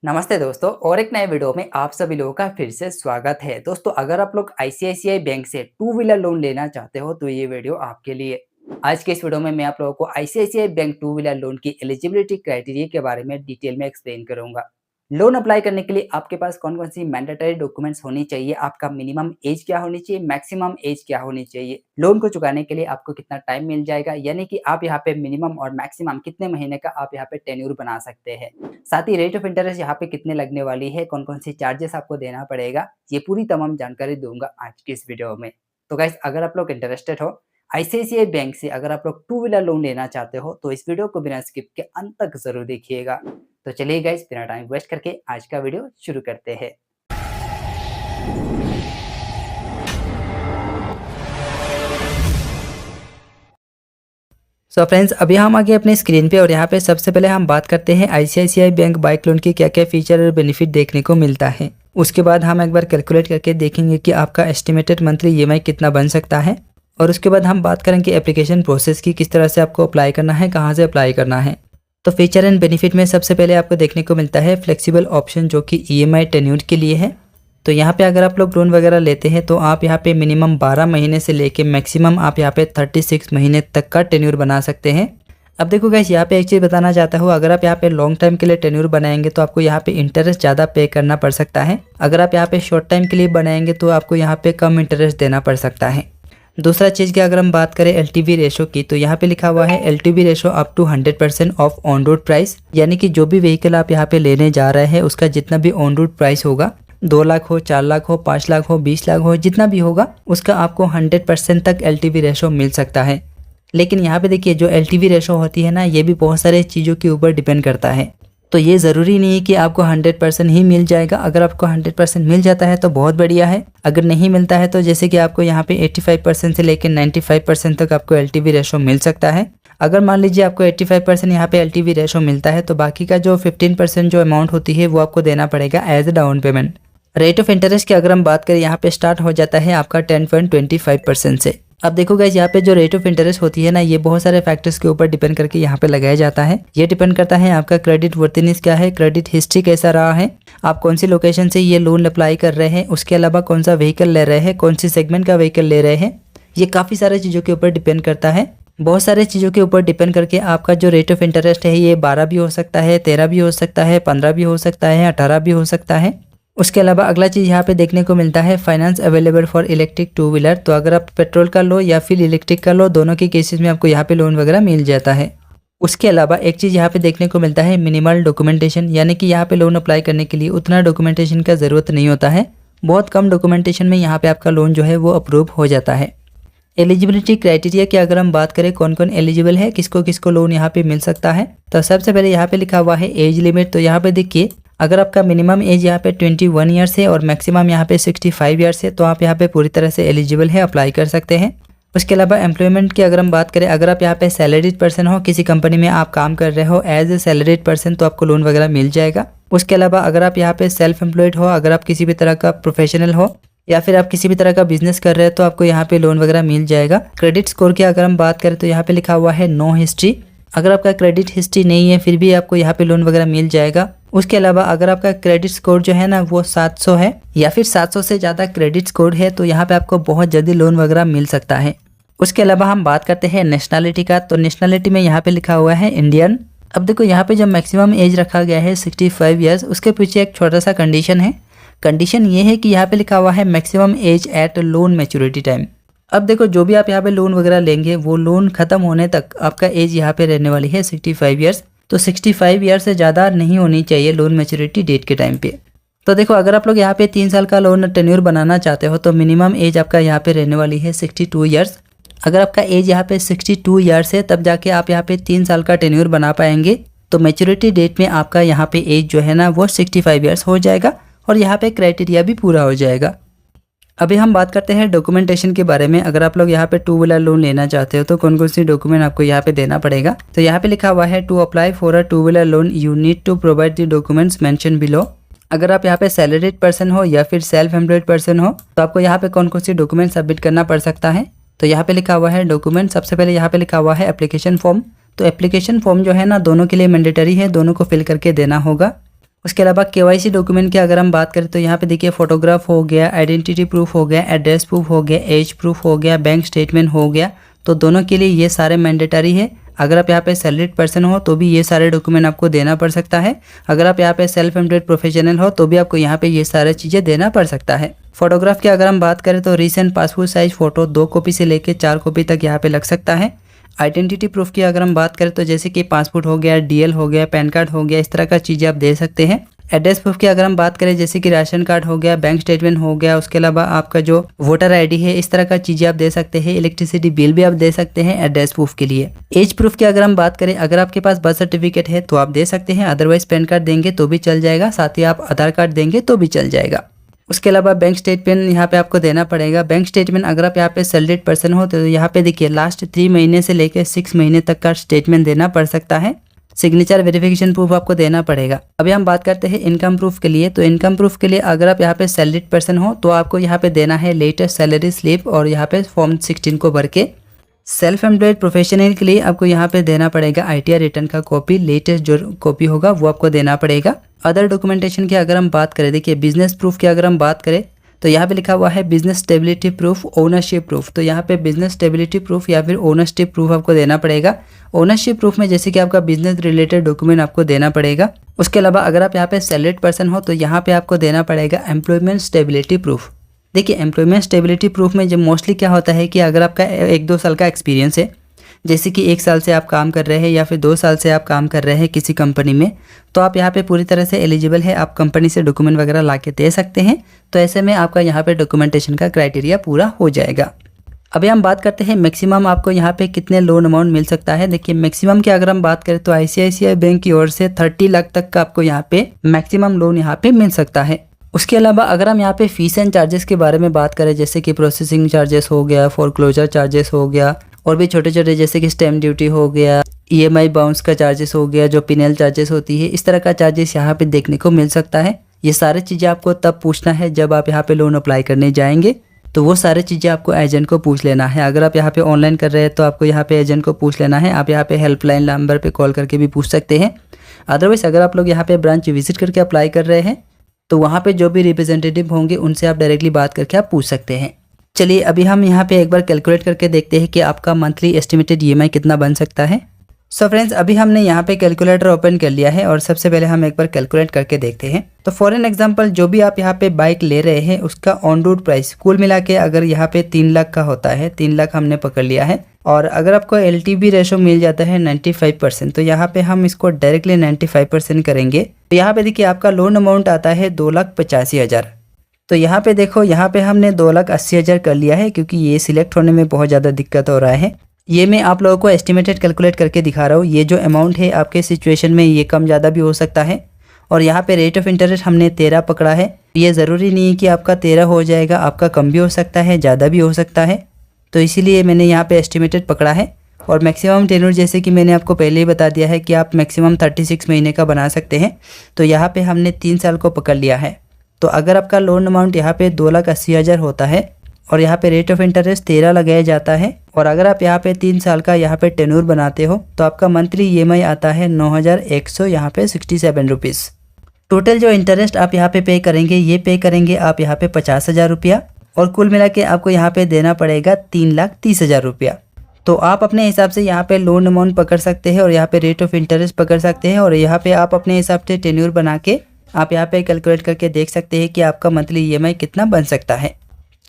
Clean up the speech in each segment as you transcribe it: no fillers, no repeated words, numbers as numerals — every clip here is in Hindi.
नमस्ते दोस्तों और एक नए वीडियो में आप सभी लोगों का फिर से स्वागत है। दोस्तों अगर आप लोग आईसीआईसीआई बैंक से टू व्हीलर लोन लेना चाहते हो तो ये वीडियो आपके लिए। आज के इस वीडियो में मैं आप लोगों को ICICI bank to wheeler loan की एलिजिबिलिटी क्राइटेरिया के बारे में डिटेल में एक्सप्लेन करूंगा। लोन अप्लाई करने के लिए आपके पास कौन कौन सी मैंडेटरी डॉक्यूमेंट्स होनी चाहिए, आपका मिनिमम एज क्या होनी चाहिए, मैक्सिमम एज क्या होनी चाहिए, लोन को चुकाने के लिए आपको कितना टाइम मिल जाएगा, यानी कि आप यहाँ पे मिनिमम और मैक्सिमम कितने महीने का आप यहाँ पे टेन्योर बना सकते हैं। साथ ही रेट ऑफ इंटरेस्ट यहाँ पे कितने लगने वाली है, कौन कौन सी चार्जेस आपको देना पड़ेगा, ये पूरी तमाम जानकारी दूंगा आज की इस वीडियो में। तो गाइस अगर आप लोग इंटरेस्टेड हो आईसीआईसीआई बैंक से, अगर आप लोग टू व्हीलर लोन लेना चाहते हो तो इस वीडियो को बिना स्किप के अंत तक जरूर देखिएगा। तो चलिए गाइस बिना टाइम वेस्ट करके आज का वीडियो शुरू करते हैं। सो फ्रेंड्स अभी हम आ गए अपने स्क्रीन पे और यहाँ पे सबसे पहले हम बात करते हैं आईसीआईसीआई बैंक बाइक लोन के क्या क्या फीचर और बेनिफिट देखने को मिलता है। उसके बाद हम एक बार कैलकुलेट करके देखेंगे कि आपका एस्टिमेटेड मंथली ईएमआई कितना बन सकता है। और उसके बाद हम बात करेंगे एप्लीकेशन प्रोसेस की, किस तरह से आपको अप्लाई करना है, कहाँ से अप्लाई करना है। तो फीचर एंड बेनिफिट में सबसे पहले आपको देखने को मिलता है फ्लेक्सिबल ऑप्शन, जो कि ईएमआई टेन्योर के लिए है। तो यहाँ पे अगर आप लोग लोन वगैरह लेते हैं तो आप यहाँ पे मिनिमम 12 महीने से लेके मैक्सिमम आप यहाँ पे 36 महीने तक का टेन्योर बना सकते हैं। अब देखो गाइस यहाँ पे एक चीज़ बताना चाहता हूँ, अगर आप यहाँ पे लॉन्ग टाइम के लिए टेन्योर बनाएंगे तो आपको यहाँ पे इंटरेस्ट ज़्यादा पे करना पड़ सकता है। अगर आप यहाँ पे शॉर्ट टाइम के लिए बनाएंगे तो आपको यहाँ पे कम इंटरेस्ट देना पड़ सकता है। दूसरा चीज़ की अगर हम बात करें एलटीवी रेशो की, तो यहाँ पे लिखा हुआ है LTV ratio up to 100% of on road price, यानी कि जो भी व्हीकल आप यहाँ पे लेने जा रहे हैं उसका जितना भी ऑन रोड प्राइस होगा, 2 लाख हो, 4 लाख हो, 5 लाख हो, 20 लाख हो, जितना भी होगा उसका आपको 100% तक एलटीवी रेशो मिल सकता है। लेकिन यहाँ पे देखिए जो एलटीवी रेशो होती है ना, ये भी बहुत सारे चीज़ों के ऊपर डिपेंड करता है। तो ये ज़रूरी नहीं है कि आपको 100% ही मिल जाएगा। अगर आपको 100% मिल जाता है तो बहुत बढ़िया है, अगर नहीं मिलता है तो जैसे कि आपको यहाँ पे 85% से लेकर 95% तक आपको एलटीवी रेशो मिल सकता है। अगर मान लीजिए आपको 85% यहाँ पे एलटीवी रेशो मिलता है तो बाकी का जो 15% जो अमाउंट होती है वो आपको देना पड़ेगा as a down payment. Rate of interest की अगर हम बात करें, यहाँ पे स्टार्ट हो जाता है आपका 10.25% से। अब देखो गाइस यहाँ पे जो रेट ऑफ इंटरेस्ट होती है ना, ये बहुत सारे फैक्टर्स के ऊपर डिपेंड करके यहाँ पे लगाया जाता है। ये डिपेंड करता है आपका क्रेडिट वर्थिनेस क्या है, क्रेडिट हिस्ट्री कैसा रहा है, आप कौन सी लोकेशन से ये लोन अप्लाई कर रहे हैं, उसके अलावा कौन सा व्हीकल ले रहे हैं, कौन सी सेगमेंट का व्हीकल ले रहे हैं। ये काफ़ी सारे चीज़ों के ऊपर डिपेंड करता है। बहुत सारे चीज़ों के ऊपर डिपेंड करके आपका जो रेट ऑफ इंटरेस्ट है ये 12 भी हो सकता है, 13 भी हो सकता है, 15 भी हो सकता है, 18 भी हो सकता है। उसके अलावा अगला चीज़ यहाँ पे देखने को मिलता है finance available for electric two wheeler. तो अगर आप पेट्रोल का लो या फिर इलेक्ट्रिक का लो, दोनों के केसेस में आपको यहाँ पे लोन वगैरह मिल जाता है। उसके अलावा एक चीज़ यहाँ पे देखने को मिलता है मिनिमल डॉक्यूमेंटेशन, यानी कि यहाँ पे लोन अप्लाई करने के लिए उतना डॉक्यूमेंटेशन का ज़रूरत नहीं होता है। बहुत कम डॉक्यूमेंटेशन में यहाँ पे आपका लोन जो है वो अप्रूव हो जाता है। एलिजिबिलिटी क्राइटेरिया की अगर हम बात करें कौन कौन एलिजिबल है, किसको किसको लोन यहाँ पे मिल सकता है, तो सबसे पहले यहाँ पे लिखा हुआ है एज लिमिट। तो यहाँ पे देखिए अगर आपका मिनिमम एज यहाँ पे 21 ईयर्स है और मैक्सिमम यहाँ पे 65 ईयर्स है तो आप यहाँ पे पूरी तरह से एलिजिबल है, अप्लाई कर सकते हैं। उसके अलावा एम्प्लॉयमेंट की अगर हम बात करें, अगर आप यहाँ पे सैलरीड पर्सन हो, किसी कंपनी में आप काम कर रहे हो एज ए सैलरीड पर्सन, तो आपको लोन वगैरह मिल जाएगा। उसके अलावा अगर आप यहाँ पे सेल्फ एम्प्लॉयड हो, अगर आप किसी भी तरह का प्रोफेशनल हो या फिर आप किसी भी तरह का बिजनेस कर रहे हो तो आपको यहाँ पे लोन वगैरह मिल जाएगा। क्रेडिट स्कोर की अगर हम बात करें तो यहाँ पे लिखा हुआ है नो हिस्ट्री। अगर आपका क्रेडिट हिस्ट्री नहीं है फिर भी आपको यहाँ पे लोन वगैरह मिल जाएगा। उसके अलावा अगर आपका क्रेडिट स्कोर जो है ना वो 700 है या फिर 700 से ज़्यादा क्रेडिट स्कोर है तो यहाँ पे आपको बहुत जल्दी लोन वगैरह मिल सकता है। उसके अलावा हम बात करते हैं नेशनलिटी का, तो नेशनलिटी में यहाँ पे लिखा हुआ है इंडियन। अब देखो यहाँ पे जो मैक्सिमम एज रखा गया है 65 ईयर्स, उसके पीछे एक छोटा सा कंडीशन है। कंडीशन ये है कि यहाँ पे लिखा हुआ है maximum age at loan maturity time. अब देखो जो भी आप यहाँ पे लोन वगैरह लेंगे वो लोन खत्म होने तक आपका एज यहाँ पे रहने वाली है 65 ईयर्स। तो 65 ईयर से ज़्यादा नहीं होनी चाहिए लोन मैच्योरिटी डेट के टाइम पे। तो देखो अगर आप लोग यहाँ पे 3 साल का लोन टेन्योर बनाना चाहते हो तो मिनिमम एज आपका यहाँ पे रहने वाली है 62 ईयर्स। अगर आपका एज यहाँ पे 62 ईयर्स है तब जाके आप यहाँ पे 3 साल का टेन्योर बना पाएंगे। तो मैच्योरिटी डेट में आपका यहाँ पे एज जो है ना वो 65 ईयर्स हो जाएगा और यहाँ पे क्राइटेरिया भी पूरा हो जाएगा। अभी हम बात करते हैं डॉक्यूमेंटेशन के बारे में। अगर आप लोग यहाँ पे टू व्हीलर लोन लेना चाहते हो तो कौन कौन सी डॉक्यूमेंट आपको यहाँ पे देना पड़ेगा, तो यहाँ पे लिखा हुआ है to apply for a two wheeler loan you need to provide the documents mention below. अगर आप यहाँ पे सैलरीड पर्सन हो या फिर सेल्फ एम्प्लॉयड पर्सन हो तो आपको यहाँ पे कौन कौन सी डॉक्यूमेंट सबमिट करना पड़ सकता है। तो यहाँ पे लिखा हुआ है डॉक्यूमेंट। सबसे पहले यहाँ पे लिखा हुआ है एप्लीकेशन फॉर्म। तो एप्लीकेशन फॉर्म जो है ना दोनों के लिए मैंडेटरी है, दोनों को फिल करके देना होगा। उसके अलावा केवाईसी डॉक्यूमेंट की अगर हम बात करें तो यहाँ पे देखिए फोटोग्राफ हो गया, आइडेंटिटी प्रूफ हो गया, एड्रेस प्रूफ हो गया, एज प्रूफ हो गया, बैंक स्टेटमेंट हो गया। तो दोनों के लिए ये सारे मैंडेटरी है। अगर आप यहाँ पे सैलरीड पर्सन हो तो भी ये सारे डॉक्यूमेंट आपको देना पड़ सकता है। अगर आप यहाँ पे सेल्फ एम्प्लॉयड प्रोफेशनल हो तो भी आपको यहाँ पे ये सारी चीज़ें देना पड़ सकता है। फोटोग्राफ की अगर हम बात करें तो recent passport size photo 2 copy से लेकर 4 कॉपी तक यहाँ पे लग सकता है। आइडेंटिटी प्रूफ की अगर हम बात करें तो जैसे कि पासपोर्ट हो गया, डीएल हो गया, पैन कार्ड हो गया, इस तरह का चीज़ें आप दे सकते हैं। एड्रेस प्रूफ की अगर हम बात करें जैसे कि राशन कार्ड हो गया, बैंक स्टेटमेंट हो गया, उसके अलावा आपका जो वोटर आईडी है, इस तरह का चीज़ें आप दे सकते हैं। इलेक्ट्रिसिटी बिल भी आप दे सकते हैं एड्रेस प्रूफ के लिए। एज प्रूफ की अगर हम बात करें, अगर आपके पास बर्थ सर्टिफिकेट है तो आप दे सकते हैं, अदरवाइज पैन कार्ड देंगे तो भी चल जाएगा, साथ ही आप आधार कार्ड देंगे तो भी चल जाएगा। उसके अलावा बैंक स्टेटमेंट यहाँ पे आपको देना पड़ेगा। बैंक स्टेटमेंट अगर आप यहाँ पे सैलरीड पर्सन हो तो यहाँ पे देखिए लास्ट 3 महीने से लेकर 6 महीने तक का स्टेटमेंट देना पड़ सकता है। सिग्नेचर वेरिफिकेशन प्रूफ आपको देना पड़ेगा। अभी हम बात करते हैं इनकम प्रूफ के लिए। तो इनकम प्रूफ के लिए अगर आप यहाँ पे सैलरीड पर्सन हो तो आपको यहाँ पे देना है लेटेस्ट सैलरी स्लिप और यहाँ पे फॉर्म 16 को भर के। सेल्फ एम्प्लॉयड प्रोफेशनल के लिए आपको यहाँ पे देना पड़ेगा ITR रिटर्न का कॉपी, लेटेस्ट जो कॉपी होगा वो आपको देना पड़ेगा। अदर डॉक्यूमेंटेशन की अगर हम बात करें, देखिए बिजनेस प्रूफ की अगर हम बात करें तो यहाँ पे लिखा हुआ है business stability proof, ownership proof. तो यहाँ पे बिजनेस स्टेबिलिटी प्रूफ या फिर ओनरशिप प्रूफ आपको देना पड़ेगा। ओनरशिप प्रूफ में जैसे कि आपका बिजनेस रिलेटेड डॉक्यूमेंट आपको देना पड़ेगा। उसके अलावा अगर आप यहाँ पे सैलरीड पर्सन हो तो यहाँ पे आपको देना पड़ेगा एम्प्लॉयमेंट स्टेबिलिटी प्रूफ। देखिए एम्प्लॉयमेंट स्टेबिलिटी प्रूफ में जब मोस्टली क्या होता है कि अगर आपका 1-2 साल का एक्सपीरियंस है, जैसे कि 1 साल से आप काम कर रहे हैं या फिर 2 साल से आप काम कर रहे हैं किसी कंपनी में, तो आप यहाँ पे पूरी तरह से एलिजिबल है, आप कंपनी से डॉक्यूमेंट वगैरह ला के दे सकते हैं। तो ऐसे में आपका यहाँ पे डॉक्यूमेंटेशन का क्राइटेरिया पूरा हो जाएगा। अभी हम बात करते हैं मैक्सिमम आपको यहाँ पे कितने लोन अमाउंट मिल सकता है। देखिए मैक्सिमम की अगर हम बात करें तो ICICI बैंक की ओर से 30 लाख तक का आपको यहाँ पे मैक्सिमम लोन यहाँ पे मिल सकता है। उसके अलावा अगर हम यहाँ पे फीस एंड चार्जेस के बारे में बात करें, जैसे कि प्रोसेसिंग चार्जेस हो गया, फोरक्लोजर चार्जेस हो गया, और भी छोटे छोटे जैसे कि स्टैम्प ड्यूटी हो गया, EMI बाउंस का चार्जेस हो गया, जो पिनल चार्जेस होती है, इस तरह का चार्जेस यहाँ पे देखने को मिल सकता है। ये सारी चीज़ें आपको तब पूछना है जब आप यहाँ पे लोन अप्लाई करने जाएंगे, तो वो सारी चीज़ें आपको एजेंट को पूछ लेना है। अगर आप यहाँ पे ऑनलाइन कर रहे हैं तो आपको यहाँ पे एजेंट को पूछ लेना है। आप यहाँ पे हेल्पलाइन नंबर पे कॉल करके भी पूछ सकते हैं। अदरवाइज अगर आप लोग यहाँ पे ब्रांच विजिट करके अप्लाई कर रहे हैं तो वहाँ पे जो भी रिप्रेजेंटेटिव होंगे उनसे आप डायरेक्टली बात करके आप पूछ सकते हैं। चलिए अभी हम यहाँ पे एक बार कैलकुलेट करके देखते हैं कि आपका मंथली एस्टिमेटेड EMI कितना बन सकता है। सो फ्रेंड्स, अभी हमने यहाँ पे कैलकुलेटर ओपन कर लिया है और सबसे पहले हम एक बार कैलकुलेट करके देखते हैं। तो फॉर एन एग्जांपल, जो भी आप यहाँ पे बाइक ले रहे हैं उसका ऑन रोड प्राइस कुल मिला के अगर यहाँ पे 3 लाख का होता है, 3 लाख हमने पकड़ लिया है, और अगर आपको LTV रेशो मिल जाता है 95%, तो यहाँ पे हम इसको डायरेक्टली 95% करेंगे। तो यहाँ पे देखिए आपका लोन अमाउंट आता है 2,85,000। तो यहाँ पे देखो, यहाँ पे हमने 2,80,000 कर लिया है क्योंकि ये सिलेक्ट होने में बहुत ज़्यादा दिक्कत हो रहा है। ये मैं आप लोगों को एस्टिमेटेड कैलकुलेट करके दिखा रहा हूँ। ये जो अमाउंट है आपके सिचुएशन में ये कम ज़्यादा भी हो सकता है। और यहाँ पे रेट ऑफ इंटरेस्ट हमने 13 पकड़ा है। ये ज़रूरी नहीं है कि आपका 13 हो जाएगा, आपका कम भी हो सकता है, ज़्यादा भी हो सकता है। तो इसीलिए मैंने यहाँ पे एस्टिमेटेड पकड़ा है। और मैक्सिमम टेन्योर जैसे कि मैंने आपको पहले ही बता दिया है कि आप मैक्सिमम 36 महीने का बना सकते हैं। तो यहाँ पे हमने 3 साल को पकड़ लिया है। तो अगर आपका लोन अमाउंट यहाँ पे 2,80,000 होता है और यहाँ पे रेट ऑफ इंटरेस्ट 13 लगाया जाता है, और अगर आप यहाँ पे 3 साल का यहाँ पे टेन्योर बनाते हो तो आपका मंथली EMI आता है 9,100 यहाँ पे 67 रुपीज़। टोटल जो इंटरेस्ट आप यहाँ पे करेंगे, ये पे करेंगे आप यहाँ पे 50,000 रुपया, और कुल मिला के आपको यहाँ पे देना पड़ेगा 3,30,000 रुपया। तो आप अपने हिसाब से यहाँ पे लोन अमाउंट पकड़ सकते हैं और यहाँ पे रेट ऑफ इंटरेस्ट पकड़ सकते हैं, और यहाँ पे आप अपने हिसाब से टेन्योर बना के आप यहाँ पे कैलकुलेट करके देख सकते हैं कि आपका मंथली EMI कितना बन सकता है।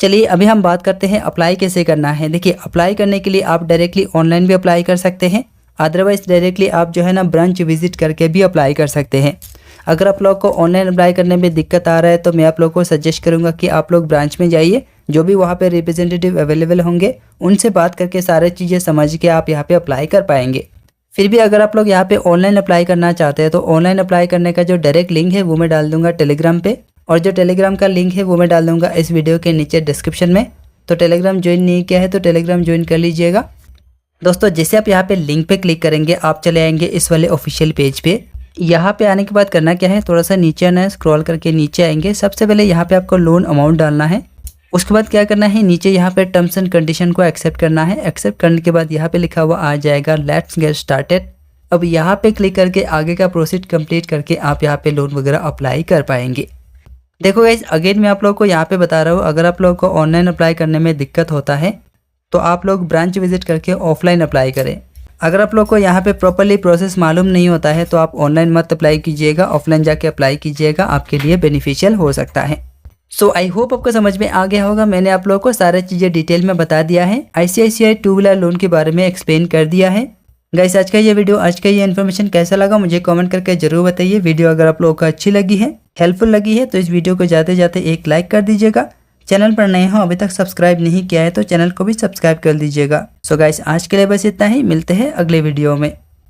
चलिए अभी हम बात करते हैं अप्लाई कैसे करना है। देखिए अप्लाई करने के लिए आप डायरेक्टली ऑनलाइन भी अप्लाई कर सकते हैं, अदरवाइज डायरेक्टली आप जो है ना ब्रांच विजिट करके भी अप्लाई कर सकते हैं। अगर आप लोग को ऑनलाइन अप्लाई करने में दिक्कत आ रहा है तो मैं आप लोग को सजेस्ट करूँगा कि आप लोग ब्रांच में जाइए, जो भी वहाँ पे रिप्रेजेंटेटिव अवेलेबल होंगे उनसे बात करके सारी चीज़ें समझ के आप यहाँ पे अप्लाई कर पाएंगे। फिर भी अगर आप लोग यहाँ पे ऑनलाइन अप्लाई करना चाहते हैं तो ऑनलाइन अप्लाई करने का जो डायरेक्ट लिंक है वो मैं डाल दूंगा टेलीग्राम पे, और जो टेलीग्राम का लिंक है वो मैं डाल दूंगा इस वीडियो के नीचे डिस्क्रिप्शन में। तो टेलीग्राम ज्वाइन नहीं किया है तो टेलीग्राम ज्वाइन कर लीजिएगा। दोस्तों जैसे आप यहाँ पे लिंक पे क्लिक करेंगे आप चले आएंगे इस वाले ऑफिशियल पेज पे। यहाँ पे आने के बाद करना क्या है, थोड़ा सा नीचे आना है, स्क्रॉल करके नीचे आएंगे। सबसे पहले यहाँ पे आपको लोन अमाउंट डालना है। उसके बाद क्या करना है, नीचे यहाँ पे टर्म्स एंड कंडीशन को एक्सेप्ट करना है। एक्सेप्ट करने के बाद यहाँ पे लिखा हुआ आ जाएगा लेट्स गेट स्टार्टेड। अब यहाँ पे क्लिक करके आगे का प्रोसीड कंप्लीट करके आप यहाँ पे लोन वगैरह अप्लाई कर पाएंगे। देखो गाइस, अगेन मैं आप लोगों को यहाँ पे बता रहा हूँ, अगर आप लोगों को ऑनलाइन अप्लाई करने में दिक्कत होता है तो आप लोग ब्रांच विजिट करके ऑफलाइन अप्लाई करें। अगर आप लोग को यहाँ पे प्रॉपरली प्रोसेस मालूम नहीं होता है तो आप ऑनलाइन मत अप्लाई कीजिएगा, ऑफलाइन जाके अप्लाई कीजिएगा, आपके लिए बेनिफिशियल हो सकता है। सो आई होप आपको समझ में आ गया होगा। मैंने आप लोगों को सारी चीज़ें डिटेल में बता दिया है, ICICI टू व्हीलर लोन के बारे में एक्सप्लेन कर दिया है। गाइस, आज का ये वीडियो, आज का ये इन्फॉर्मेशन कैसा लगा मुझे कमेंट करके जरूर बताइए। वीडियो अगर आप लोगों को अच्छी लगी है, हेल्पफुल लगी है तो इस वीडियो को जाते जाते एक लाइक कर दीजिएगा। चैनल पर नए हो, अभी तक सब्सक्राइब नहीं किया है तो चैनल को भी सब्सक्राइब कर दीजिएगा। सो गाइस, आज के लिए बस इतना ही, मिलते हैं अगले वीडियो में।